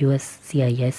USCIS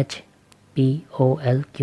HPOLQ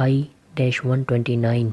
I-129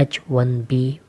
H-1B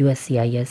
USCIS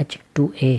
H-2A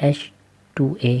H-2A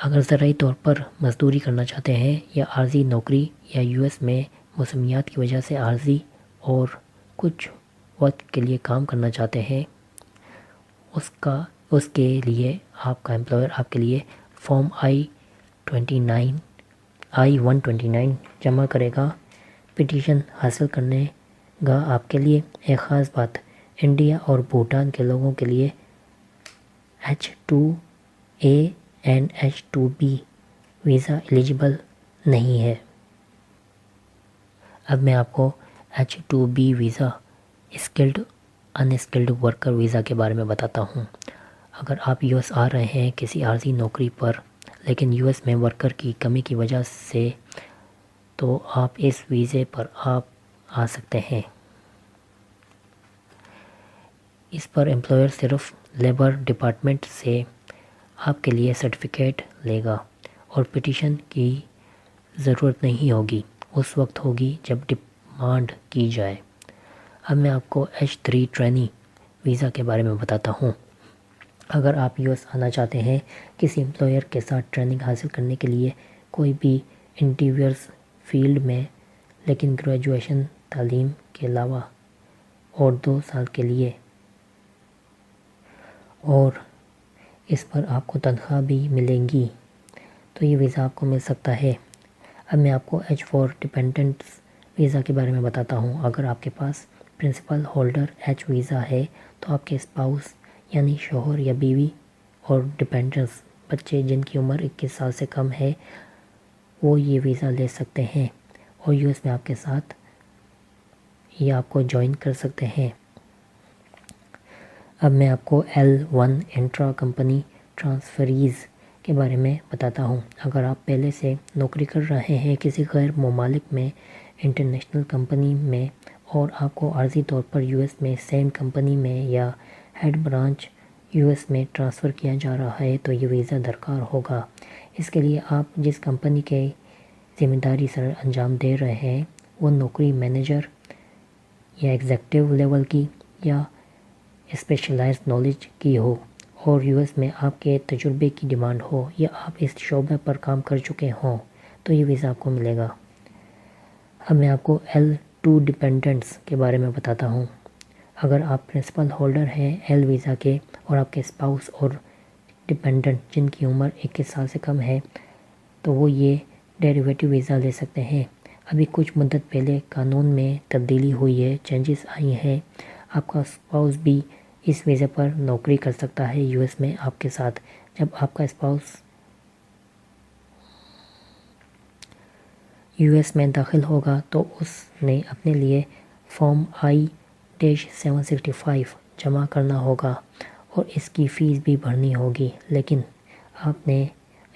اگر زرعی طور پر مزدوری کرنا چاہتے ہیں یا عارضی نوکری یا یو ایس میں موسمیات کی وجہ سے عارضی اور کچھ وقت کے لیے کام کرنا چاہتے ہیں، اس کے لیے آپ کا امپلائر آپ کے لیے فارم I-129 جمع کرے گا۔ پٹیشن حاصل کرنے گا آپ کے لیے ایک خاص بات، انڈیا اور بھوٹان کے لوگوں کے لیے H-2A and H-2B visa eligible نہیں ہے۔ اب میں آپ کو H-2B visa skilled in skilled worker visa کے بارے میں بتاتا ہوں۔ اگر آپ یو ایس آ رہے ہیں کسی عارضی نوکری پر لیکن یو ایس میں ورکر کی کمی کی وجہ سے، تو آپ اس ویزے پر آپ آ سکتے ہیں۔ اس پر امپلائر صرف لیبر ڈپارٹمنٹ سے آپ کے لیے سرٹیفکیٹ لے گا اور پٹیشن کی ضرورت نہیں ہوگی، اس وقت ہوگی جب ڈیمانڈ کی جائے۔ اب میں آپ کو H-3 ٹرینی ویزا کے بارے میں بتاتا ہوں۔ اگر آپ یو ایس آنا چاہتے ہیں کسی امپلائر کے ساتھ ٹریننگ حاصل کرنے کے لیے کوئی بھی انٹیریئرز فیلڈ میں، لیکن گریجویشن تعلیم کے علاوہ اور 2 سال کے لیے، اور اس پر آپ کو تنخواہ بھی ملے گی، تو یہ ویزا آپ کو مل سکتا ہے۔ اب میں آپ کو H-4 ڈیپینڈنٹس ویزا کے بارے میں بتاتا ہوں۔ اگر آپ کے پاس پرنسپل ہولڈر H ویزا ہے تو آپ کے اسپاؤس یعنی شوہر یا بیوی اور ڈیپینڈنٹس بچے جن کی عمر 21 سال سے کم ہے وہ یہ ویزا لے سکتے ہیں اور یو ایس میں آپ کے ساتھ یا آپ کو جوائن کر سکتے ہیں۔ اب میں آپ کو L-1 انٹرا کمپنی ٹرانسفریز کے بارے میں بتاتا ہوں۔ اگر آپ پہلے سے نوکری کر رہے ہیں کسی غیر ممالک میں انٹرنیشنل کمپنی میں اور آپ کو عارضی طور پر یو ایس میں سیم کمپنی میں یا ہیڈ برانچ یو ایس میں ٹرانسفر کیا جا رہا ہے تو یہ ویزا درکار ہوگا۔ اس کے لیے آپ جس کمپنی کے ذمہ داری سر انجام دے رہے ہیں وہ نوکری مینیجر یا ایگزیکٹو لیول کی یا اسپیشلائزڈ نالج کی ہو اور یو ایس میں آپ کے تجربے کی ڈیمانڈ ہو یا آپ اس شعبے پر کام کر چکے ہوں تو یہ ویزا آپ کو ملے گا۔ اب میں آپ کو L-2 ڈیپینڈنٹس کے بارے میں بتاتا ہوں۔ اگر آپ پرنسپل ہولڈر ہیں L ویزا کے اور آپ کے اسپاؤس اور ڈیپینڈنٹ جن کی عمر 21 سال سے کم ہے تو وہ یہ ڈیریویٹو ویزا لے سکتے ہیں۔ ابھی کچھ مدت پہلے قانون میں تبدیلی ہوئی ہے، چینجز آئی ہیں، آپ کا اسپاؤس بھی اس ویزے پر نوکری کر سکتا ہے یو ایس میں آپ کے ساتھ۔ جب آپ کا اسپاؤس یو ایس میں داخل ہوگا تو اس نے اپنے لیے فارم I-765 جمع کرنا ہوگا اور اس کی فیس بھی بھرنی ہوگی، لیکن آپ نے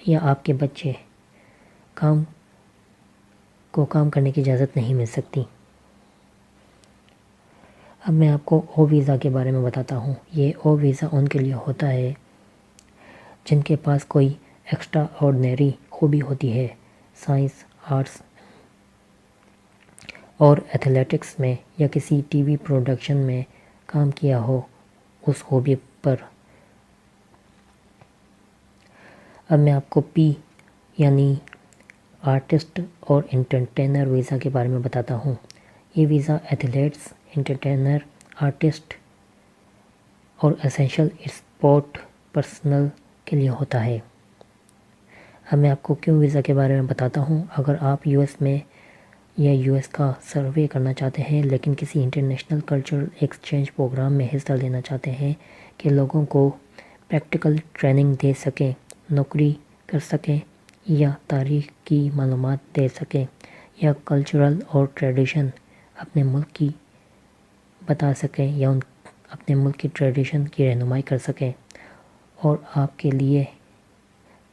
یا آپ کے بچے کام کرنے کی اجازت نہیں مل سکتی۔ اب میں آپ کو او ویزا کے بارے میں بتاتا ہوں۔ یہ او ویزا ان کے لیے ہوتا ہے جن کے پاس کوئی ایکسٹرا آرڈنری خوبی ہوتی ہے، سائنس، آرٹس اور ایتھلیٹکس میں یا کسی ٹی وی پروڈکشن میں کام کیا ہو اس خوبی پر۔ اب میں آپ کو پی یعنی آرٹسٹ اور انٹرٹینر ویزا کے بارے میں بتاتا ہوں۔ یہ ویزا ایتھلیٹس، انٹرٹینر، آرٹسٹ اور اسینشل اسپورٹ پرسنل کے لیے ہوتا ہے۔ اب میں آپ کو کیو ویزا کے بارے میں بتاتا ہوں۔ اگر آپ یو ایس میں یا یو ایس کا سروے کرنا چاہتے ہیں لیکن کسی انٹرنیشنل کلچرل ایکسچینج پروگرام میں حصہ لینا چاہتے ہیں کہ لوگوں کو پریکٹیکل ٹریننگ دے سکیں، نوکری کر سکیں یا تاریخ کی معلومات دے سکیں یا کلچرل اور ٹریڈیشن اپنے ملک کی بتا سکیں یا اپنے ملک کی ٹریڈیشن کی رہنمائی کر سکیں اور آپ کے لیے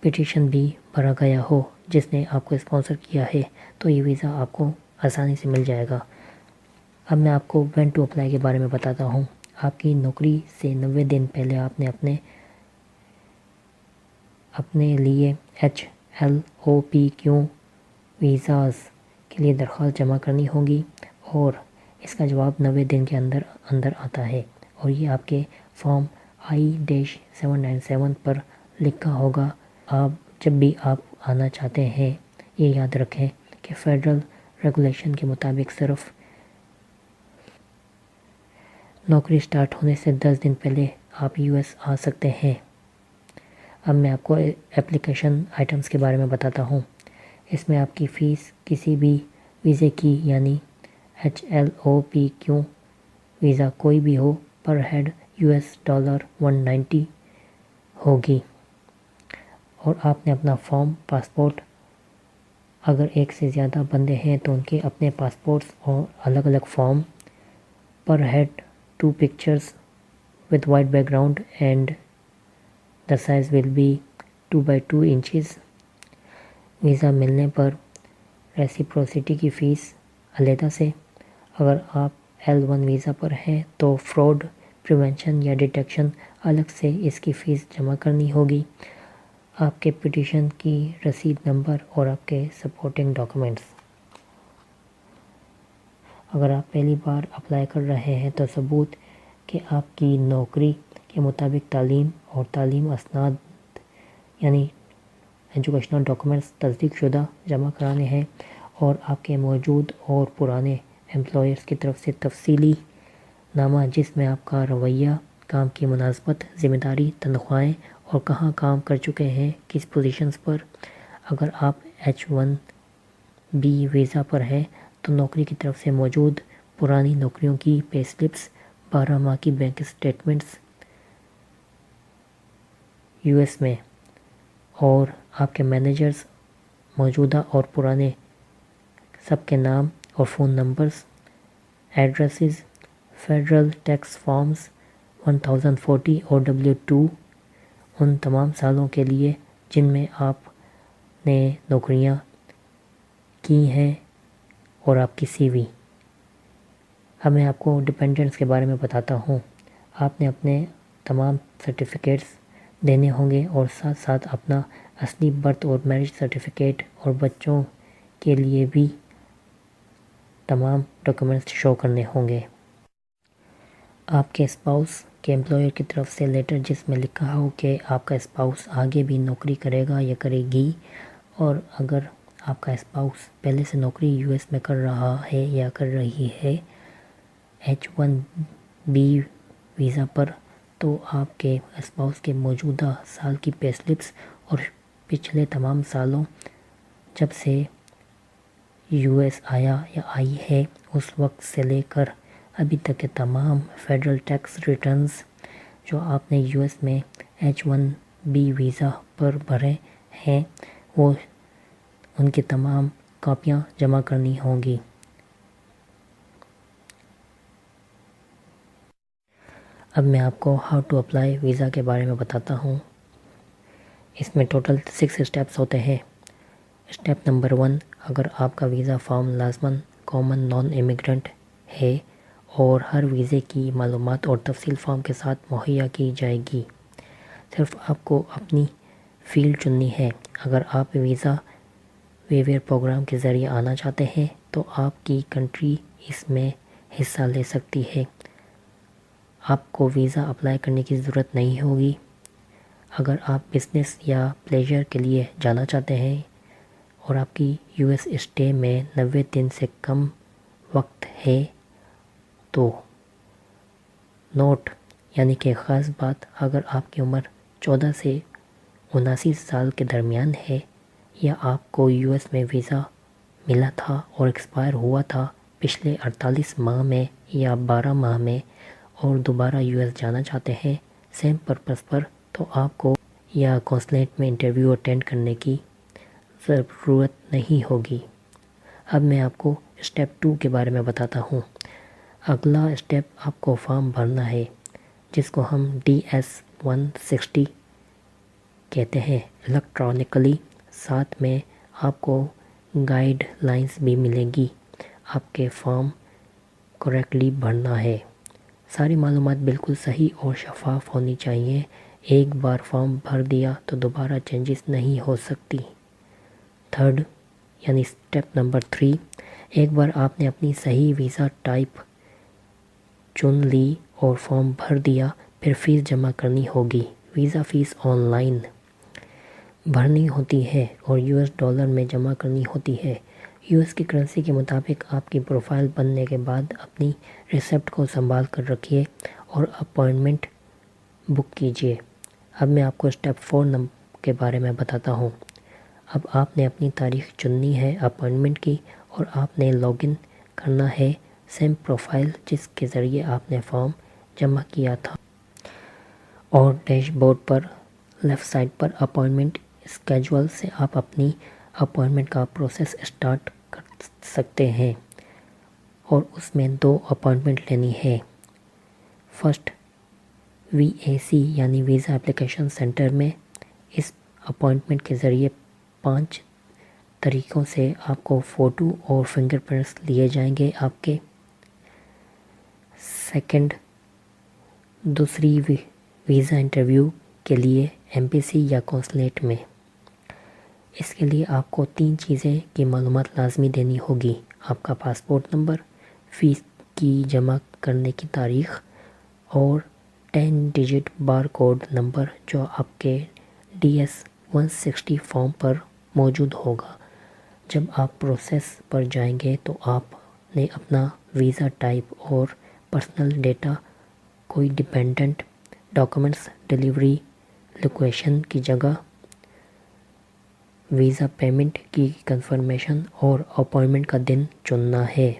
پٹیشن بھی بھرا گیا ہو جس نے آپ کو اسپانسر کیا ہے تو یہ ویزا آپ کو آسانی سے مل جائے گا۔ اب میں آپ کو وین ٹو اپلائی کے بارے میں بتاتا ہوں۔ آپ کی نوکری سے 90 دن پہلے آپ نے اپنے لیے HLOPQ ویزاز کے لیے درخواست جمع کرنی ہوگی اور اس کا جواب 90 دن کے اندر آتا ہے اور یہ آپ کے فارم I-797 پر لکھا ہوگا۔ آپ جب بھی آپ آنا چاہتے ہیں یہ یاد رکھیں کہ فیڈرل ریگولیشن کے مطابق صرف نوکری سٹارٹ ہونے سے 10 دن پہلے آپ یو ایس آ سکتے ہیں۔ اب میں آپ کو اپلیکیشن آئٹمز کے بارے میں بتاتا ہوں۔ اس میں آپ کی فیس کسی بھی ویزے کی یعنی HLOPQ ویزا کوئی بھی ہو پر ہیڈ $190 ہوگی، اور آپ نے اپنا فارم پاسپورٹ، اگر ایک سے زیادہ بندے ہیں تو ان کے اپنے پاسپورٹس اور الگ الگ form, per head 2 pictures with white background and the size will be 2x2 inches۔ Visa ملنے پر ریسیپروسٹی کی فیس علیحدہ سے۔ اگر آپ L1 ویزا پر ہیں تو فراڈ پریونشن یا ڈیٹیکشن الگ سے اس کی فیس جمع کرنی ہوگی۔ آپ کے پٹیشن کی رسید نمبر اور آپ کے سپورٹنگ ڈاکومنٹس۔ اگر آپ پہلی بار اپلائی کر رہے ہیں تو ثبوت کہ آپ کی نوکری کے مطابق تعلیم اور تعلیم اسناد یعنی ایجوکیشنل ڈاکومنٹس تصدیق شدہ جمع کرانے ہیں، اور آپ کے موجود اور پرانے امپلائرز کی طرف سے تفصیلی نامہ جس میں آپ کا رویہ، کام کی مناسبت، ذمہ داری، تنخواہیں اور کہاں کام کر چکے ہیں، کس پوزیشنز پر۔ اگر آپ H1B ویزا پر ہیں تو نوکری کی طرف سے موجود پرانی نوکریوں کی پے سلپس، 12 ماہ کی بینک سٹیٹمنٹس یو ایس میں، اور آپ کے مینیجرز موجودہ اور پرانے سب کے نام اور phone numbers, addresses, federal tax forms 1040 اور W2 ان تمام سالوں کے لیے جن میں آپ نے نوکریاں کی ہیں، اور آپ کی CV۔ اب میں آپ کو ڈپینڈنٹس کے بارے میں بتاتا ہوں۔ آپ نے اپنے تمام سرٹیفکیٹس دینے ہوں گے اور ساتھ ساتھ اپنا اصلی برتھ اور میرج سرٹیفکیٹ، اور بچوں کے لیے بھی تمام ڈاکومنٹس شو کرنے ہوں گے۔ آپ کے اسپاؤس کے امپلائر کی طرف سے لیٹر جس میں لکھا ہو کہ آپ کا اسپاؤس آگے بھی نوکری کرے گا یا کرے گی، اور اگر آپ کا اسپاؤس پہلے سے نوکری یو ایس میں کر رہا ہے یا کر رہی ہے H1B ویزا پر، تو آپ کے اسپاؤس کے موجودہ سال کی پے سلپس اور پچھلے تمام سالوں جب سے یو ایس آیا یا آئی ہے اس وقت سے لے کر ابھی تک کے تمام فیڈرل ٹیکس ریٹرنز جو آپ نے یو ایس میں H1B ویزا پر بھرے ہیں وہ ان کی تمام کاپیاں جمع کرنی ہوں گی۔ اب میں آپ کو ہاؤ ٹو اپلائی ویزا کے بارے میں بتاتا ہوں۔ اس میں ٹوٹل 6 اسٹیپس ہوتے ہیں۔ اسٹیپ نمبر 1، اگر آپ کا ویزا فارم لازماً کامن نان امیگرنٹ ہے اور ہر ویزے کی معلومات اور تفصیل فارم کے ساتھ مہیا کی جائے گی، صرف آپ کو اپنی فیلڈ چننی ہے۔ اگر آپ ویزا ویور پروگرام کے ذریعے آنا چاہتے ہیں تو آپ کی کنٹری اس میں حصہ لے سکتی ہے۔ آپ کو ویزا اپلائی کرنے کی ضرورت نہیں ہوگی۔ اگر آپ بزنس یا پلیجر کے لیے جانا چاہتے ہیں اور آپ کی یو ایس اسٹے میں 90 دن سے کم وقت ہے تو نوٹ یعنی کہ خاص بات، اگر آپ کی عمر 14 سے 79 سال کے درمیان ہے یا آپ کو یو ایس میں ویزا ملا تھا اور ایکسپائر ہوا تھا پچھلے 48 ماہ میں یا 12 ماہ میں اور دوبارہ یو ایس جانا چاہتے ہیں سیم پرپس پر، تو آپ کو یا کونسلیٹ میں انٹرویو اٹینڈ کرنے کی ضرورت نہیں ہوگی۔ اب میں آپ کو اسٹیپ 2 کے بارے میں بتاتا ہوں۔ اگلا اسٹیپ آپ کو فارم بھرنا ہے جس کو ہم DS-160 کہتے ہیں الیکٹرانکلی۔ ساتھ میں آپ کو گائیڈ لائنز بھی ملیں گی۔ آپ کے فارم کریکٹلی بھرنا ہے۔ ساری معلومات بالکل صحیح اور شفاف ہونی چاہیے۔ ایک بار فارم بھر دیا تو دوبارہ چینجز نہیں ہو سکتی۔ تھرڈ یعنی اسٹیپ نمبر 3، ایک بار آپ نے اپنی صحیح ویزا ٹائپ چن لی اور فارم بھر دیا، پھر فیس جمع کرنی ہوگی۔ ویزا فیس آن لائن بھرنی ہوتی ہے اور $US میں جمع کرنی ہوتی ہے۔ US کی کرنسی کے مطابق آپ کی پروفائل بننے کے بعد اپنی ریسپٹ کو سنبھال کر رکھیے اور اپائنٹمنٹ بک کیجیے۔ اب میں آپ کو اسٹیپ 4 کے بارے میں بتاتا ہوں۔ اب آپ نے اپنی تاریخ چننی ہے اپائنٹمنٹ کی اور آپ نے لاگ ان کرنا ہے سیم پروفائل جس کے ذریعے آپ نے فارم جمع کیا تھا، اور ڈیش بورڈ پر لیفٹ سائڈ پر اپائنٹمنٹ اسکیجول سے آپ اپنی اپائنٹمنٹ کا پروسیس اسٹارٹ کر سکتے ہیں، اور اس میں 2 اپائنٹمنٹ لینی ہے۔ فرسٹ VAC یعنی ویزا اپلیکیشن سینٹر میں، اس اپائنٹمنٹ کے ذریعے 5 طریقوں سے آپ کو فوٹو اور فنگر پرنٹس لیے جائیں گے آپ کے۔ سیکنڈ، دوسری ویزا انٹرویو کے لیے ایمبیسی یا قونصلیٹ میں۔ اس کے لیے آپ کو 3 چیزیں کی معلومات لازمی دینی ہوگی: آپ کا پاسپورٹ نمبر، فیس کی جمع کرنے کی تاریخ، اور 10 ڈیجٹ بار کوڈ نمبر جو آپ کے DS-160 فارم پر موجود ہوگا۔ جب آپ پروسیس پر جائیں گے تو آپ نے اپنا ویزا ٹائپ اور پرسنل ڈیٹا، کوئی ڈیپینڈنٹ ڈاکومنٹس، ڈیلیوری لوکیشن کی جگہ، ویزا پیمنٹ کی کنفرمیشن اور اپائنٹمنٹ کا دن چننا ہے۔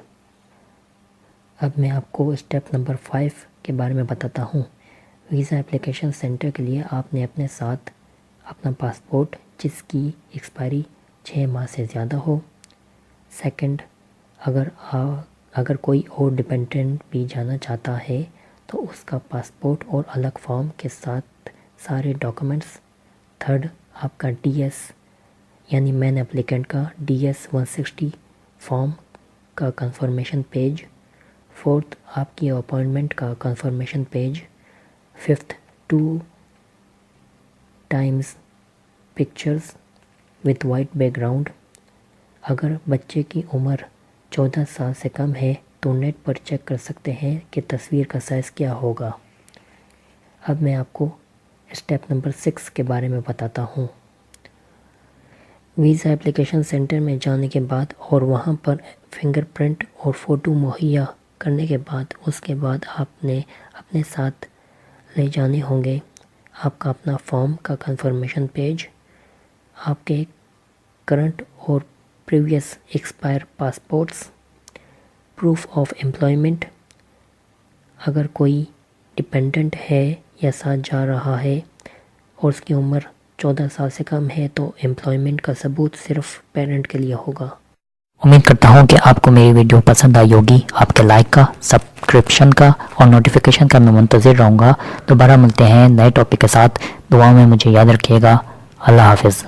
اب میں آپ کو اسٹیپ نمبر 5 کے بارے میں بتاتا ہوں۔ ویزا اپلیکیشن سینٹر کے لیے آپ نے اپنے ساتھ اپنا پاسپورٹ جس کی ایکسپائری 6 ماہ سے زیادہ ہو۔ سیکنڈ، اگر کوئی اور ڈیپینڈنٹ بھی جانا چاہتا ہے تو اس کا پاسپورٹ اور الگ فارم کے ساتھ سارے ڈاکومنٹس۔ تھرڈ، آپ کا DS یعنی مین اپلیکنٹ کا DS-160 فارم کا کنفرمیشن پیج۔ فورتھ، آپ کی اپائنٹمنٹ کا confirmation page. Fifth, 2 Times pictures with white back ground. اگر بچے کی عمر 14 سال سے کم ہے تو نیٹ پر چیک کر سکتے ہیں کہ تصویر کا سائز کیا ہوگا۔ اب میں آپ کو اسٹیپ نمبر 6 کے بارے میں بتاتا ہوں۔ ویزا اپلیکیشن سینٹر میں جانے کے بعد اور وہاں پر فنگر پرنٹ اور فوٹو مہیا کرنے کے بعد، اس کے بعد آپ نے اپنے ساتھ لے جانے ہوں گے آپ کا اپنا فارم کا کنفرمیشن پیج، آپ کے کرنٹ اور previous expire passports, proof of employment, اگر کوئی ڈیپینڈنٹ ہے یا ساتھ جا رہا ہے اور اس کی عمر 14 سال سے کم ہے تو امپلائمنٹ کا ثبوت صرف پیرنٹ کے لیے ہوگا۔ امید کرتا ہوں کہ آپ کو میری ویڈیو پسند آئی ہوگی۔ آپ کے لائک کا، سبسکرپشن کا اور نوٹیفیکیشن کا میں منتظر رہوں گا۔ دوبارہ ملتے ہیں نئے ٹاپک کے ساتھ۔ دعا میں مجھے یاد رکھیے گا۔ اللہ حافظ۔